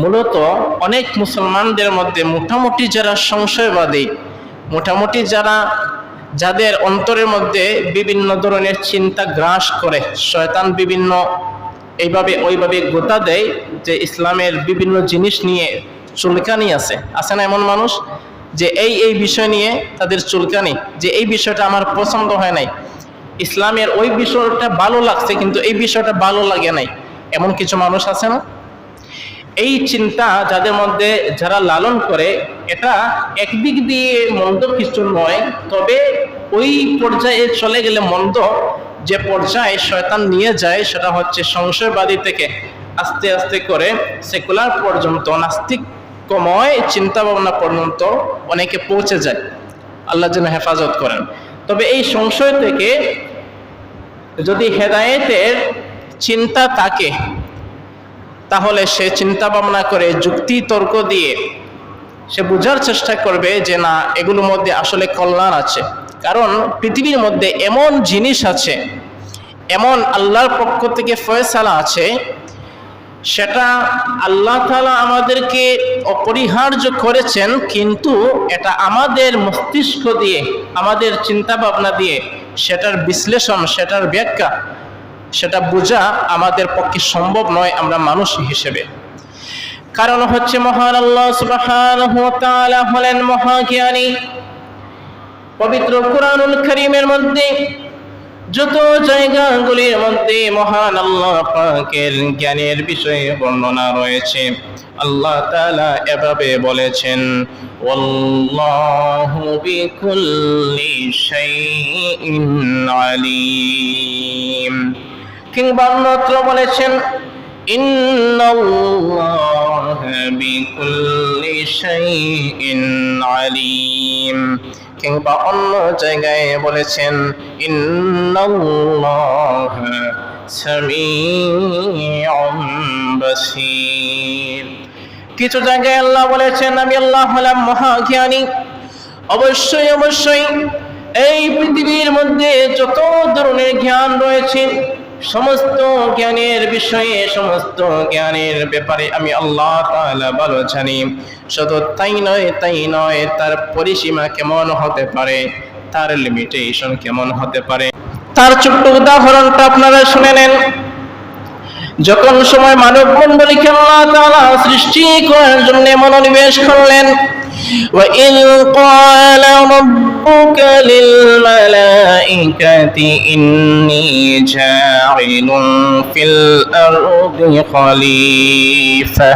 মূলত অনেক মুসলমানদের মধ্যে মোটামুটি যারা সংশয়বাদী, মোটামুটি যাদের অন্তরের মধ্যে বিভিন্ন ধরনের চিন্তা গ্রাস করে, শয়তান বিভিন্ন এইভাবে ওইভাবে গোতা দেয় যে ইসলামের বিভিন্ন জিনিস নিয়ে চুলকানি আছে না এমন মানুষ যে এই বিষয় নিয়ে তাদের চুলকানি, যে এই বিষয়টা আমার পছন্দ হয় নাই, ইসলামের ওই বিষয়টা ভালো লাগছে কিন্তু এই বিষয়টা ভালো লাগে নাই, এমন কিছু মানুষ আছে না? এই চিন্তা যাদের মধ্যে যারা লালন করে, এটা একদিক দিয়ে মন্দ কিছু নয়, তবে ওই পর্যায়ে চলে গেলে মন্দ। যে পর্যায়ে শয়তান নিয়ে যায় সেটা হচ্ছে সংশয়বাদী থেকে আস্তে আস্তে করে সেকুলার পর্যন্ত, নাস্তিকময় চিন্তা ভাবনা পর্যন্ত অনেকে পৌঁছে যায়। আল্লাহ যেন হেফাজত করেন। তবে এই সংশয় থেকে যদি হেদায়েতের চিন্তা থাকে, তাহলে সে চিন্তা ভাবনা করে যুক্তি তর্ক দিয়ে সে বোঝার চেষ্টা করবে যে না, এগুলোর মধ্যে আসলে কল্যাণ আছে। কারণ পৃথিবীর মধ্যে এমন জিনিস আছে, এমন আল্লাহর পক্ষ থেকে ফয়সালা আছে, সেটা আল্লাহ তাআলা আমাদেরকে অপরিহার্য করেছেন, কিন্তু এটা আমাদের মস্তিষ্ক দিয়ে, আমাদের চিন্তা ভাবনা দিয়ে সেটার বিশ্লেষণ, সেটার ব্যাখ্যা, সেটা বোঝা আমাদের পক্ষে সম্ভব নয় আমরা মানুষ হিসেবে। কারণ হচ্ছে মহান আল্লাহ সুবহানাহু ওয়া তাআলা হলেন মহাজ্ঞানী। পবিত্র কুরআনুল কারীমের মধ্যে যত জায়গাগুলির মধ্যে মহান আল্লাহ পাকের জ্ঞানের বিষয়ে বর্ণনা রয়েছে, আল্লাহ তাআলা এভাবে বলেছেন, ওয়াল্লাহু বিকুল্লি শাইইন আলীম। কিংবা অন্যত্র বলেছেন, ইন্নাল্লাহা বিকুল্লি শাইইন আলীম। কিংবা অন্য জায়গায় বলেছেন, ইন্নাল্লাহা সামিউম বাসীর। কিছু জায়গায় আল্লাহ বলেছেন, আমি আল্লাহ হলাম মহাজ্ঞানী। অবশ্যই অবশ্যই এই পৃথিবীর মধ্যে যত ধরনের জ্ঞান রয়েছে, সমস্ত জ্ঞানের বিষয়ে, সমস্ত জ্ঞানের ব্যাপারে আমি আল্লাহ তাআলা ভালো জানি। শুধু তাই নয়, তার পরিসীমা কেমন হতে পারে, তার লিমিটেশন কেমন হতে পারে, তার ছোট্ট উদাহরণটা আপনারা শুনে নেন। যখন সময় মানব মণ্ডলীকে আল্লাহ তাআলা সৃষ্টি করার জন্য মনোনিবেশ করলেন, وَإِذْ قَالَ رَبُّكَ لِلْمَلَائِكَةِ إِنِّي جَاعِلٌ فِي الْأَرْضِ خَلِيفَةً